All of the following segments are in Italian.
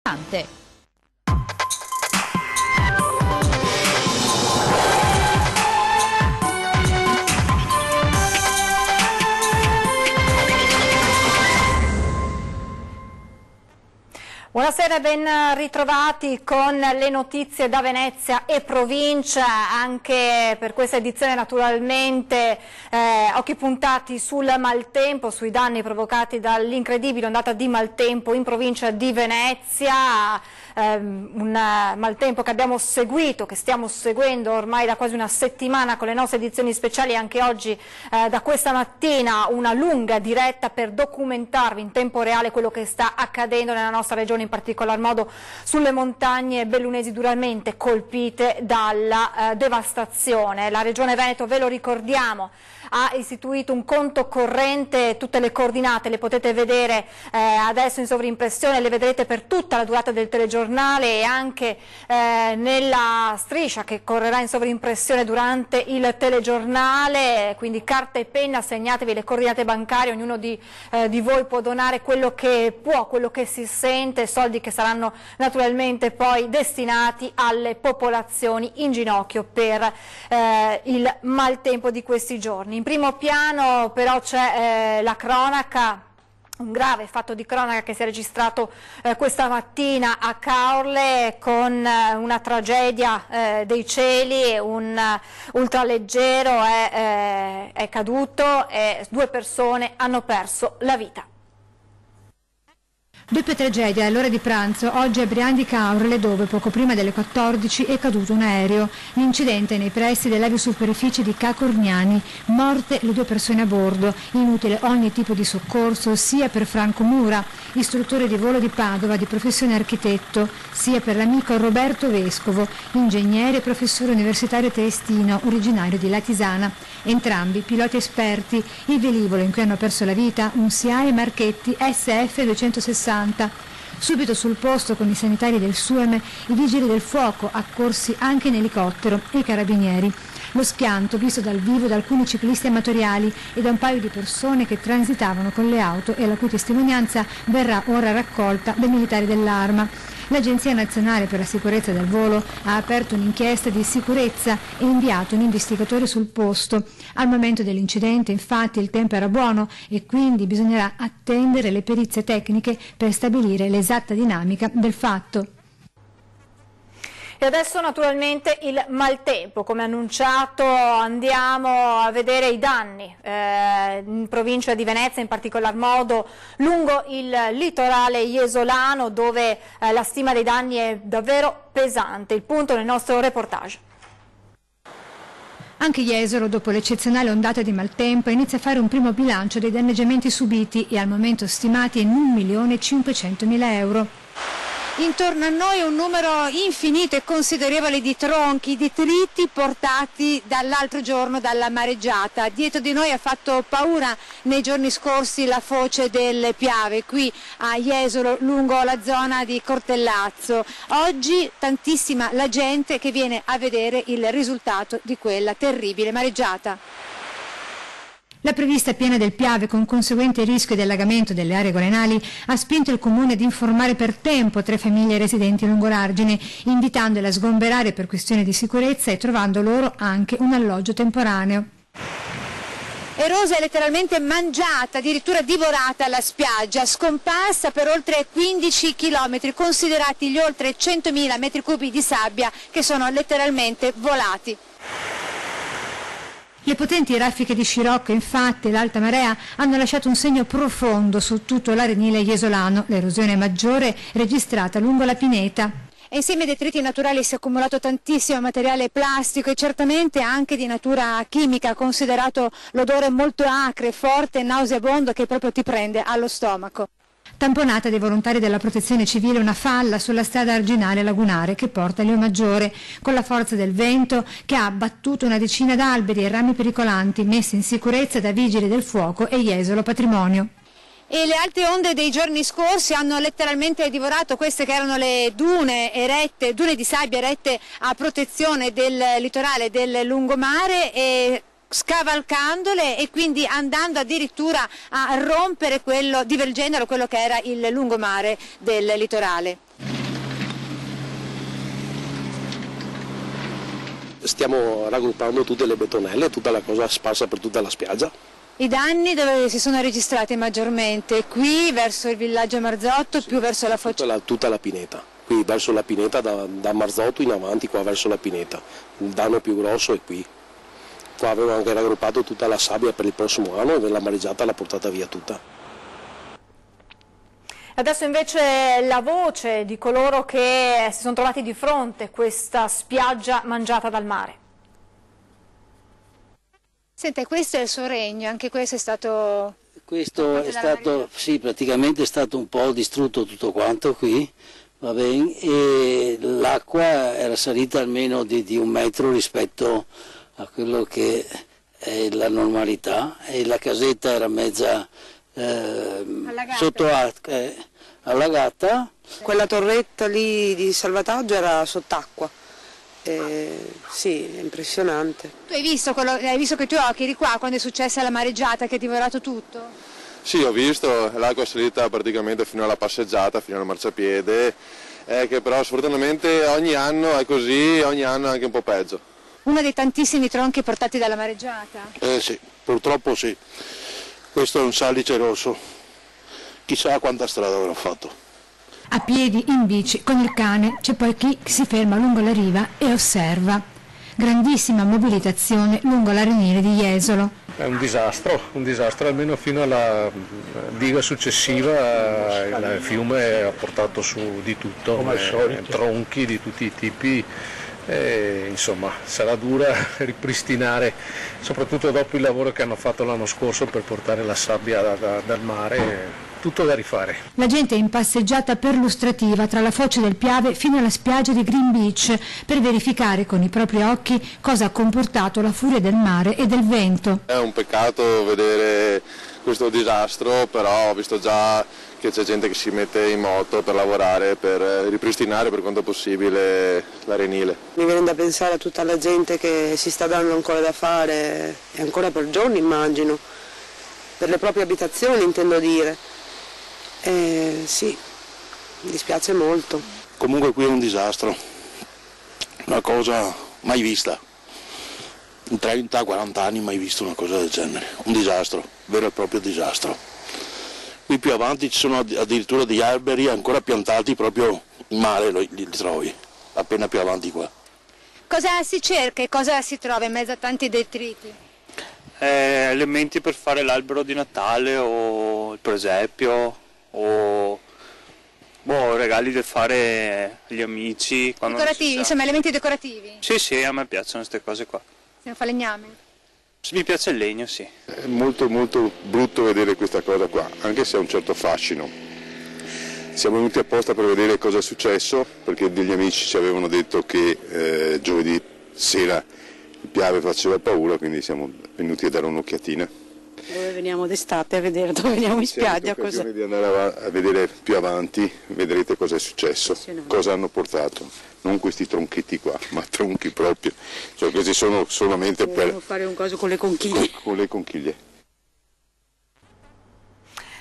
Ante. Buonasera e ben ritrovati con le notizie da Venezia e provincia. Anche per questa edizione naturalmente occhi puntati sul maltempo, sui danni provocati dall'incredibile ondata di maltempo in provincia di Venezia. Un maltempo che abbiamo seguito, che stiamo seguendo ormai da quasi una settimana con le nostre edizioni speciali. Anche oggi da questa mattina una lunga diretta per documentarvi in tempo reale quello che sta accadendo nella nostra regione, in particolar modo sulle montagne bellunesi duramente colpite dalla devastazione. La Regione Veneto, ve lo ricordiamo, ha istituito un conto corrente. Tutte le coordinate le potete vedere adesso in sovrimpressione, le vedrete per tutta la durata del telegiornale e anche nella striscia che correrà in sovrimpressione durante il telegiornale. Quindi carta e penna, segnatevi le coordinate bancarie, ognuno di voi può donare quello che può, quello che si sente, soldi che saranno naturalmente poi destinati alle popolazioni in ginocchio per il maltempo di questi giorni. In primo piano però c'è la cronaca, un grave fatto di cronaca che si è registrato questa mattina a Caorle con una tragedia dei cieli. Un ultraleggero è caduto e 2 persone hanno perso la vita. Doppia tragedia all'ora di pranzo oggi a Brian di Caorle, dove poco prima delle 14 è caduto un aereo. L'incidente nei pressi dell'aviosuperficie di Ca' Corniani, morte le 2 persone a bordo. Inutile ogni tipo di soccorso sia per Franco Mura, istruttore di volo di Padova, di professione architetto, sia per l'amico Roberto Vescovo, ingegnere e professore universitario triestino, originario di Latisana. Entrambi piloti esperti. Il velivolo in cui hanno perso la vita un SIAE Marchetti SF-260. Subito sul posto con i sanitari del SUEM, i vigili del fuoco accorsi anche in elicottero e i carabinieri. Lo schianto visto dal vivo da alcuni ciclisti amatoriali e da un paio di persone che transitavano con le auto e la cui testimonianza verrà ora raccolta dai militari dell'Arma. L'Agenzia Nazionale per la Sicurezza del Volo ha aperto un'inchiesta di sicurezza e inviato un investigatore sul posto. Al momento dell'incidente, infatti, il tempo era buono e quindi bisognerà attendere le perizie tecniche per stabilire l'esatta dinamica del fatto. E adesso naturalmente il maltempo. Come annunciato andiamo a vedere i danni in provincia di Venezia, in particolar modo lungo il litorale iesolano, dove la stima dei danni è davvero pesante. Il punto nel nostro reportage. Anche Jesolo, dopo l'eccezionale ondata di maltempo, inizia a fare un primo bilancio dei danneggiamenti subiti e al momento stimati in 1.500.000 euro. Intorno a noi un numero infinito e considerevole di tronchi, di detriti portati dall'altro giorno dalla mareggiata. Dietro di noi ha fatto paura nei giorni scorsi la foce del Piave, qui a Jesolo, lungo la zona di Cortellazzo. Oggi tantissima la gente che viene a vedere il risultato di quella terribile mareggiata. La prevista piena del Piave, con conseguente rischio di allagamento delle aree golenali, ha spinto il Comune ad informare per tempo 3 famiglie residenti lungo l'argine, invitandole a sgomberare per questioni di sicurezza e trovando loro anche un alloggio temporaneo. Erosa è letteralmente mangiata, addirittura divorata alla spiaggia, scomparsa per oltre 15 km, considerati gli oltre 100.000 metri cubi di sabbia che sono letteralmente volati. Le potenti raffiche di scirocco, infatti, e l'alta marea hanno lasciato un segno profondo su tutto l'arenile iesolano, l'erosione maggiore registrata lungo la pineta. E insieme ai detriti naturali si è accumulato tantissimo materiale plastico e certamente anche di natura chimica, considerato l'odore molto acre, forte e nauseabondo che proprio ti prende allo stomaco. Tamponata dai volontari della protezione civile una falla sulla strada arginale lagunare che porta a Lio Maggiore, con la forza del vento che ha abbattuto una decina d'alberi e rami pericolanti messi in sicurezza da vigili del fuoco e Jesolo Patrimonio. E le alte onde dei giorni scorsi hanno letteralmente divorato queste che erano le dune erette, dune di sabbia erette a protezione del litorale del lungomare e scavalcandole e quindi andando addirittura a rompere divergendolo quello che era il lungomare del litorale. stiamo raggruppando tutte le betonelle, tutta la cosa sparsa per tutta la spiaggia. I danni dove si sono registrati maggiormente? Qui verso il villaggio Marzotto, più verso la foce? Tutta la pineta, qui verso la pineta, da Marzotto in avanti, qua verso la pineta. Il danno più grosso è qui. Qua avevo anche raggruppato tutta la sabbia per il prossimo anno e la mareggiata l'ha portata via tutta. Adesso invece la voce di coloro che si sono trovati di fronte a questa spiaggia mangiata dal mare. Senta, questo è il suo regno, anche questo è stato... Questo è stato, sì, praticamente è stato un po' distrutto tutto quanto qui, va bene, e l'acqua era salita almeno di 1 metro rispetto a quello che è la normalità, e la casetta era mezza sotto allagata. Quella torretta lì di salvataggio era sott'acqua. Sì, è impressionante. Tu hai visto con i tuoi occhi, eri qua quando è successa la mareggiata che ha divorato tutto? Sì, ho visto, l'acqua è salita praticamente fino alla passeggiata, fino al marciapiede, che però sfortunatamente ogni anno è così, ogni anno è anche un po' peggio. Uno dei tantissimi tronchi portati dalla mareggiata? Sì, purtroppo sì. Questo è un salice rosso, chissà quanta strada avrà fatto. A piedi, in bici, con il cane, c'è poi chi si ferma lungo la riva e osserva. Grandissima mobilitazione lungo l'arenile di Jesolo. È un disastro almeno fino alla diga successiva. Il fiume ha portato su di tutto, tronchi di tutti i tipi. Insomma, sarà dura ripristinare, soprattutto dopo il lavoro che hanno fatto l'anno scorso per portare la sabbia dal mare. Tutto da rifare. La gente è in passeggiata perlustrativa tra la foce del Piave fino alla spiaggia di Green Beach per verificare con i propri occhi cosa ha comportato la furia del mare e del vento. È un peccato vedere questo disastro, però ho visto già che c'è gente che si mette in moto per lavorare, per ripristinare per quanto possibile l'arenile. Mi viene da pensare a tutta la gente che si sta dando ancora da fare, e ancora per giorni immagino, per le proprie abitazioni intendo dire. Sì, mi dispiace molto. Comunque qui è un disastro, una cosa mai vista. In 30-40 anni mai visto una cosa del genere, un disastro, vero e proprio disastro. Qui più avanti ci sono addirittura degli alberi ancora piantati proprio in mare, li trovi, appena più avanti qua. Cosa si cerca e cosa si trova in mezzo a tanti detriti? Elementi per fare l'albero di Natale o il presepio o regali da fare agli amici. Decorativi, insomma elementi decorativi? Sì, a me piacciono queste cose qua. Se non fa legname? Mi piace il legno, sì. È molto brutto vedere questa cosa qua, anche se ha un certo fascino. Siamo venuti apposta per vedere cosa è successo, perché degli amici ci avevano detto che giovedì sera il Piave faceva paura, quindi siamo venuti a dare un'occhiatina. Dove veniamo d'estate a vedere, dove veniamo in spiaggia. Cosa di andare a vedere più avanti, vedrete cosa è successo, cosa hanno portato. Non questi tronchetti qua, ma tronchi proprio. Cioè questi sono solamente per fare un coso con le conchiglie. Con le conchiglie.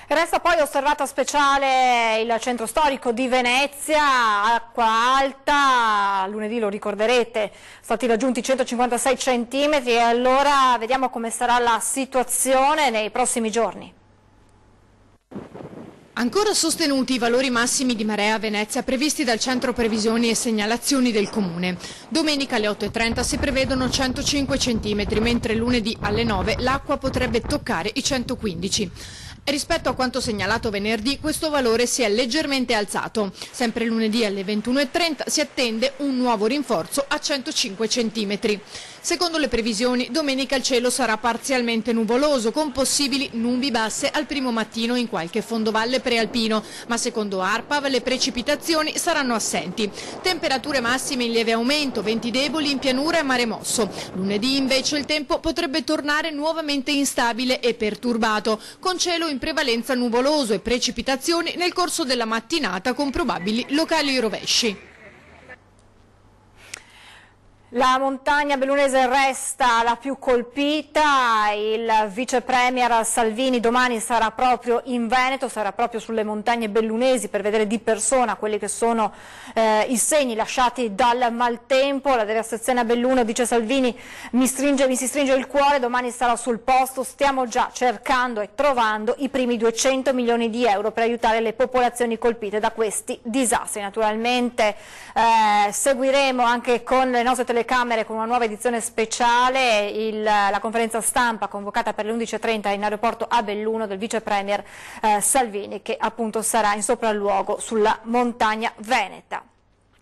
Resta poi osservata speciale il centro storico di Venezia, acqua alta, lunedì lo ricorderete, sono stati raggiunti 156 centimetri e allora vediamo come sarà la situazione nei prossimi giorni. Ancora sostenuti i valori massimi di marea a Venezia previsti dal Centro Previsioni e Segnalazioni del Comune. Domenica alle 8:30 si prevedono 105 centimetri, mentre lunedì alle 9 l'acqua potrebbe toccare i 115. Rispetto a quanto segnalato venerdì, questo valore si è leggermente alzato. Sempre lunedì alle 21:30 si attende un nuovo rinforzo a 105 centimetri. Secondo le previsioni, domenica il cielo sarà parzialmente nuvoloso, con possibili nubi basse al primo mattino in qualche fondovalle prealpino, ma secondo ARPAV le precipitazioni saranno assenti. Temperature massime in lieve aumento, venti deboli in pianura e mare mosso. Lunedì invece il tempo potrebbe tornare nuovamente instabile e perturbato, con cielo in prevalenza nuvoloso e precipitazioni nel corso della mattinata con probabili locali rovesci. La montagna bellunese resta la più colpita, il vice premier Salvini domani sarà proprio in Veneto, sarà proprio sulle montagne bellunesi per vedere di persona quelli che sono i segni lasciati dal maltempo. La devastazione a Belluno, dice Salvini, mi si stringe il cuore, domani sarò sul posto, stiamo già cercando e trovando i primi 200 milioni di euro per aiutare le popolazioni colpite da questi disastri. Naturalmente seguiremo anche con le nostre telecamere con una nuova edizione speciale la conferenza stampa convocata per le 11:30 in aeroporto a Belluno del vice premier Salvini, che appunto sarà in sopralluogo sulla montagna veneta.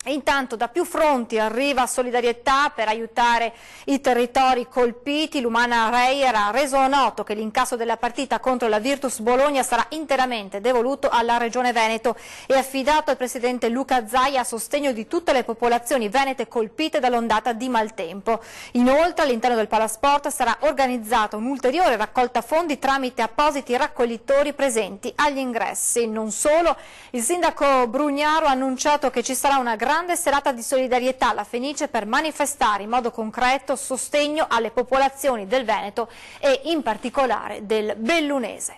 Intanto da più fronti arriva solidarietà per aiutare i territori colpiti. l'Umana Reyer ha reso noto che l'incasso della partita contro la Virtus Bologna sarà interamente devoluto alla Regione Veneto e affidato al presidente Luca Zaia a sostegno di tutte le popolazioni venete colpite dall'ondata di maltempo. Inoltre all'interno del Palasport sarà organizzata un'ulteriore raccolta fondi tramite appositi raccoglitori presenti agli ingressi. Non solo, il sindaco Brugnaro ha annunciato che ci sarà una grande serata di solidarietà alla Fenice per manifestare in modo concreto sostegno alle popolazioni del Veneto e in particolare del Bellunese.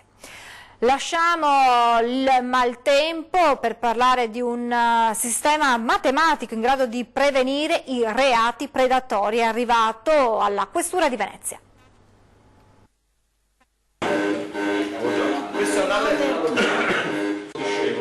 Lasciamo il maltempo per parlare di un sistema matematico in grado di prevenire i reati predatori. È arrivato alla Questura di Venezia. Questo è un allerta.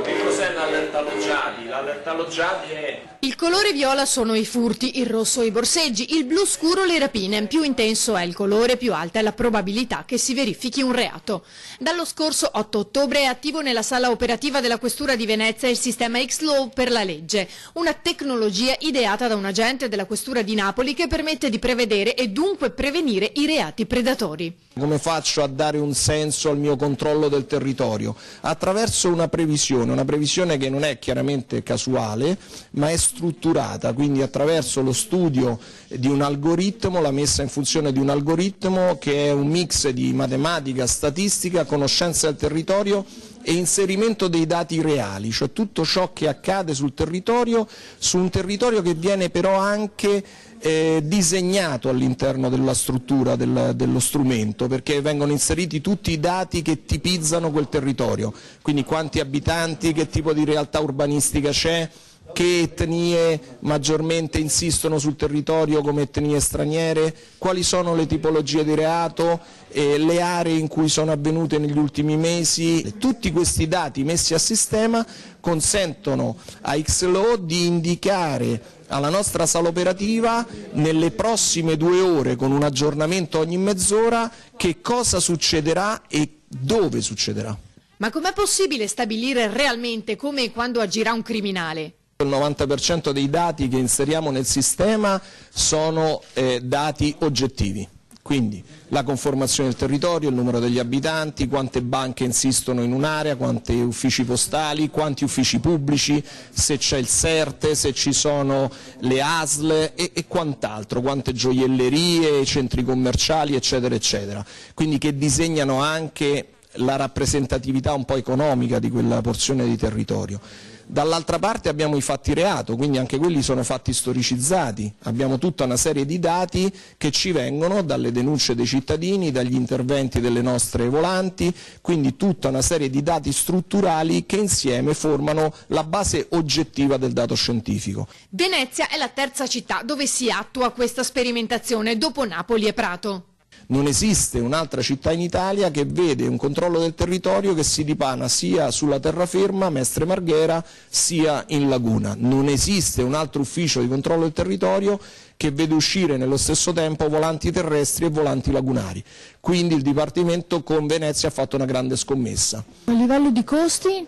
Che cos'è l'allerta Loggiati? L'allerta Loggiati è... Il colore viola sono i furti, il rosso i borseggi, il blu scuro le rapine, più intenso è il colore, più alta è la probabilità che si verifichi un reato. Dallo scorso 8 ottobre è attivo nella sala operativa della Questura di Venezia il sistema X-Law per la legge, una tecnologia ideata da un agente della Questura di Napoli che permette di prevedere e dunque prevenire i reati predatori. Come faccio a dare un senso al mio controllo del territorio? Attraverso una previsione che non è chiaramente casuale, ma è strutturata, quindi attraverso lo studio di un algoritmo, la messa in funzione di un algoritmo che è un mix di matematica, statistica, conoscenza del territorio e inserimento dei dati reali, cioè tutto ciò che accade sul territorio, su un territorio che viene però anche disegnato all'interno della struttura dello strumento, perché vengono inseriti tutti i dati che tipizzano quel territorio, quindi quanti abitanti, che tipo di realtà urbanistica c'è, che etnie maggiormente insistono sul territorio come etnie straniere, quali sono le tipologie di reato, le aree in cui sono avvenute negli ultimi mesi. Tutti questi dati messi a sistema consentono a X-Law di indicare alla nostra sala operativa nelle prossime 2 ore, con un aggiornamento ogni mezz'ora, che cosa succederà e dove succederà. Ma com'è possibile stabilire realmente come e quando agirà un criminale? Il 90% dei dati che inseriamo nel sistema sono dati oggettivi, quindi la conformazione del territorio, il numero degli abitanti, quante banche insistono in un'area, quanti uffici postali, quanti uffici pubblici, se c'è il SERTE, se ci sono le ASL e quant'altro, quante gioiellerie, centri commerciali, eccetera, eccetera. Quindi che disegnano anche la rappresentatività un po' economica di quella porzione di territorio. Dall'altra parte abbiamo i fatti reato, quindi anche quelli sono fatti storicizzati, abbiamo tutta una serie di dati che ci vengono dalle denunce dei cittadini, dagli interventi delle nostre volanti, quindi tutta una serie di dati strutturali che insieme formano la base oggettiva del dato scientifico. Venezia è la terza città dove si attua questa sperimentazione dopo Napoli e Prato. Non esiste un'altra città in Italia che vede un controllo del territorio che si dipana sia sulla terraferma, Mestre Marghera, sia in laguna. Non esiste un altro ufficio di controllo del territorio che vede uscire nello stesso tempo volanti terrestri e volanti lagunari. Quindi il Dipartimento con Venezia ha fatto una grande scommessa. A livello di costi?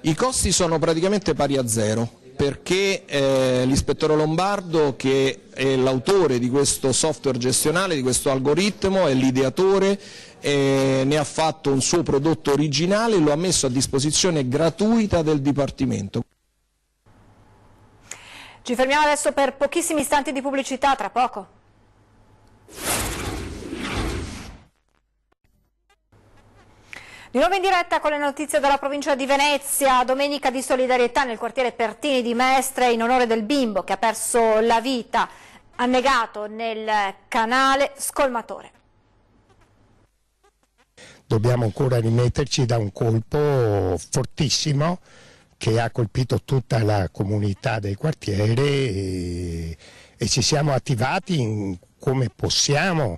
I costi sono praticamente pari a zero, perché l'ispettore Lombardo, che è l'autore di questo software gestionale, di questo algoritmo, è l'ideatore, ne ha fatto un suo prodotto originale e lo ha messo a disposizione gratuita del Dipartimento. Ci fermiamo adesso per pochissimi istanti di pubblicità, tra poco. Di nuovo in diretta con le notizie dalla provincia di Venezia. Domenica di solidarietà nel quartiere Pertini di Mestre in onore del bimbo che ha perso la vita annegato nel canale Scolmatore. Dobbiamo ancora rimetterci da un colpo fortissimo che ha colpito tutta la comunità del quartiere e ci siamo attivati come possiamo,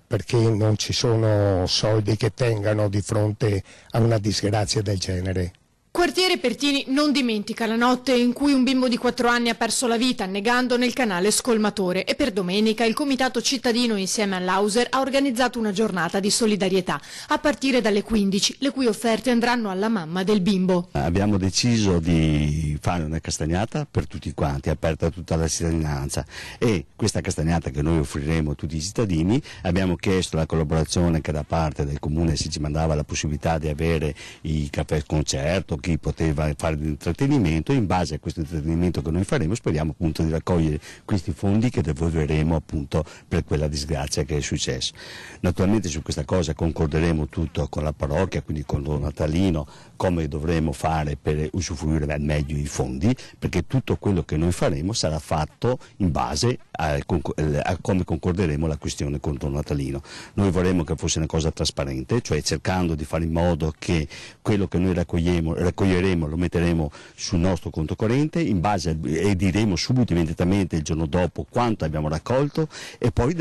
perché non ci sono soldi che tengano di fronte a una disgrazia del genere. Quartiere Pertini non dimentica la notte in cui un bimbo di 4 anni ha perso la vita annegando nel canale Scolmatore, e per domenica il Comitato Cittadino insieme all'Auser ha organizzato una giornata di solidarietà a partire dalle 15, le cui offerte andranno alla mamma del bimbo. Abbiamo deciso di fare una castagnata per tutti quanti, aperta a tutta la cittadinanza, e questa castagnata che noi offriremo a tutti i cittadini abbiamo chiesto la collaborazione che da parte del Comune si ci mandava la possibilità di avere i caffè concerto, chi poteva fare l'intrattenimento. In base a questo intrattenimento che noi faremo speriamo appunto di raccogliere questi fondi che devolveremo appunto per quella disgrazia che è successa. Naturalmente su questa cosa concorderemo tutto con la parrocchia, quindi con Don Natalino, come dovremo fare per usufruire al meglio i fondi, perché tutto quello che noi faremo sarà fatto in base a come concorderemo la questione con Don Natalino. Noi vorremmo che fosse una cosa trasparente, cioè cercando di fare in modo che quello che noi raccoglieremo lo metteremo sul nostro conto corrente in base e diremo subito immediatamente il giorno dopo quanto abbiamo raccolto, e poi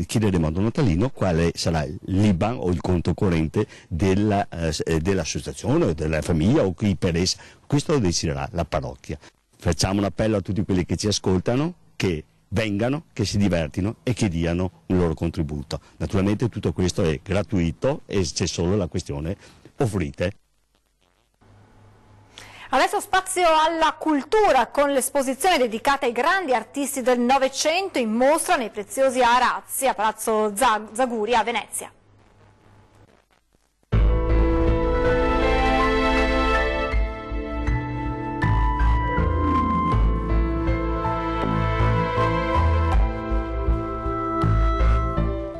chiederemo a Don Natalino quale sarà l'IBAN o il conto corrente dell'associazione o della famiglia o chi per essa. Questo lo deciderà la parrocchia. Facciamo un appello a tutti quelli che ci ascoltano, che vengano, che si divertino e che diano un loro contributo. Naturalmente tutto questo è gratuito e c'è solo la questione offrite. Adesso spazio alla cultura con l'esposizione dedicata ai grandi artisti del Novecento in mostra nei preziosi arazzi a Palazzo Zaguri a Venezia.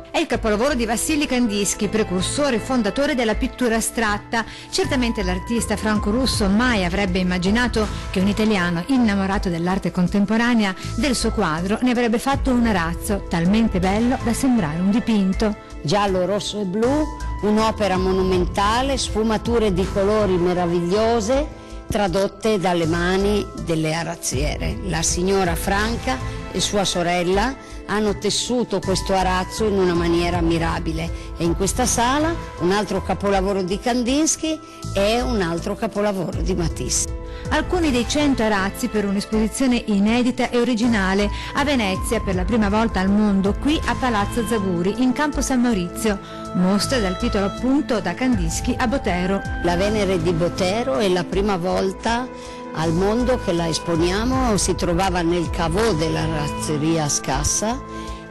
È il capolavoro di Vassili Kandinsky, precursore e fondatore della pittura astratta. Certamente l'artista franco-russo mai avrebbe immaginato che un italiano innamorato dell'arte contemporanea del suo quadro ne avrebbe fatto un arazzo talmente bello da sembrare un dipinto. Giallo, rosso e blu, un'opera monumentale, sfumature di colori meravigliose tradotte dalle mani delle arazziere. La signora Franca e sua sorella hanno tessuto questo arazzo in una maniera mirabile, e in questa sala un altro capolavoro di Kandinsky e un altro capolavoro di Matisse. Alcuni dei 100 arazzi per un'esposizione inedita e originale a Venezia per la prima volta al mondo, qui a Palazzo Zaguri in Campo San Maurizio, mostra dal titolo appunto Da Kandinsky a Botero. La Venere di Botero è la prima volta al mondo che la esponiamo, si trovava nel caveau della razzeria Scassa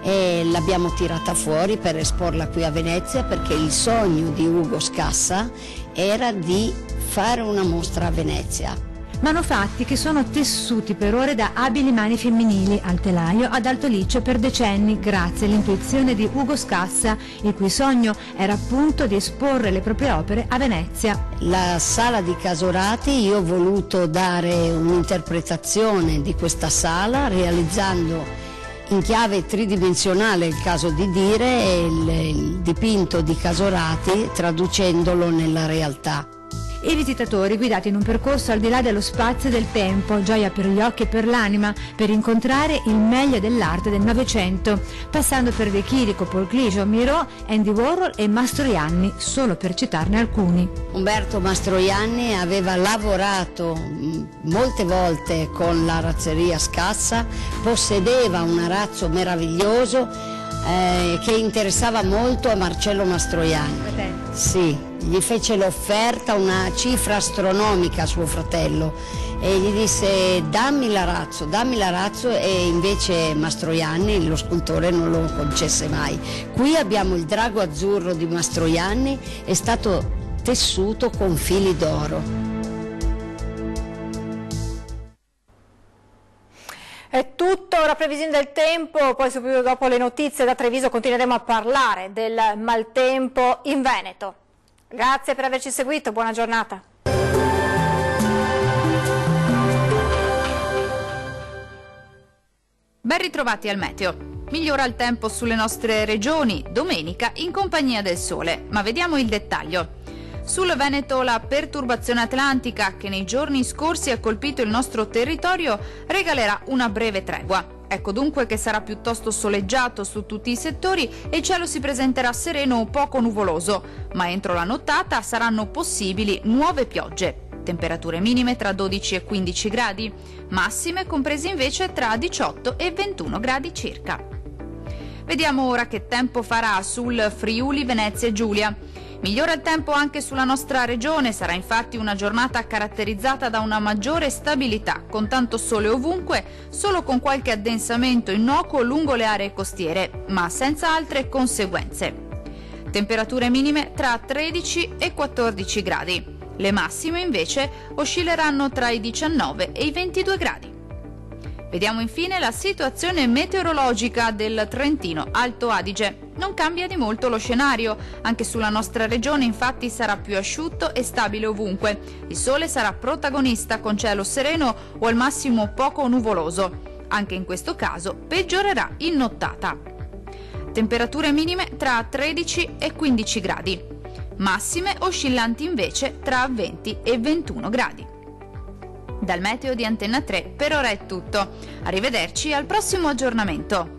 e l'abbiamo tirata fuori per esporla qui a Venezia, perché il sogno di Ugo Scassa era di fare una mostra a Venezia. Manufatti che sono tessuti per ore da abili mani femminili al telaio ad alto liccio per decenni, grazie all'intuizione di Ugo Scassa, il cui sogno era appunto di esporre le proprie opere a Venezia. La sala di Casorati, io ho voluto dare un'interpretazione di questa sala realizzando in chiave tridimensionale, il caso di dire, il dipinto di Casorati traducendolo nella realtà. I visitatori guidati in un percorso al di là dello spazio e del tempo, gioia per gli occhi e per l'anima, per incontrare il meglio dell'arte del Novecento, passando per De Chirico, Paul Clichy, Miró, Andy Warhol e Mastroianni, solo per citarne alcuni. Umberto Mastroianni aveva lavorato molte volte con la razzeria Scassa, possedeva un arazzo meraviglioso che interessava molto a Marcello Mastroianni. Sì, gli fece l'offerta, una cifra astronomica a suo fratello, e gli disse dammi l'arazzo, e invece Mastroianni, lo scultore, non lo concesse mai. Qui abbiamo il drago azzurro di Mastroianni, è stato tessuto con fili d'oro. È tutto, ora previsione del tempo, poi subito dopo le notizie da Treviso continueremo a parlare del maltempo in Veneto. Grazie per averci seguito, buona giornata. Ben ritrovati al meteo. Migliora il tempo sulle nostre regioni domenica in compagnia del sole, ma vediamo il dettaglio. Sul Veneto la perturbazione atlantica che nei giorni scorsi ha colpito il nostro territorio regalerà una breve tregua. Ecco dunque che sarà piuttosto soleggiato su tutti i settori e il cielo si presenterà sereno o poco nuvoloso, ma entro la nottata saranno possibili nuove piogge. Temperature minime tra 12 e 15 gradi, massime comprese invece tra 18 e 21 gradi circa. Vediamo ora che tempo farà sul Friuli Venezia Giulia. Migliora il tempo anche sulla nostra regione, sarà infatti una giornata caratterizzata da una maggiore stabilità, con tanto sole ovunque, solo con qualche addensamento innocuo lungo le aree costiere, ma senza altre conseguenze. Temperature minime tra 13 e 14 gradi. Le massime invece oscilleranno tra i 19 e i 22 gradi. Vediamo infine la situazione meteorologica del Trentino Alto Adige. Non cambia di molto lo scenario, anche sulla nostra regione infatti sarà più asciutto e stabile ovunque. Il sole sarà protagonista con cielo sereno o al massimo poco nuvoloso. Anche in questo caso peggiorerà in nottata. Temperature minime tra 13 e 15 gradi. Massime oscillanti invece tra 20 e 21 gradi. Dal meteo di Antenna 3 per ora è tutto. Arrivederci al prossimo aggiornamento.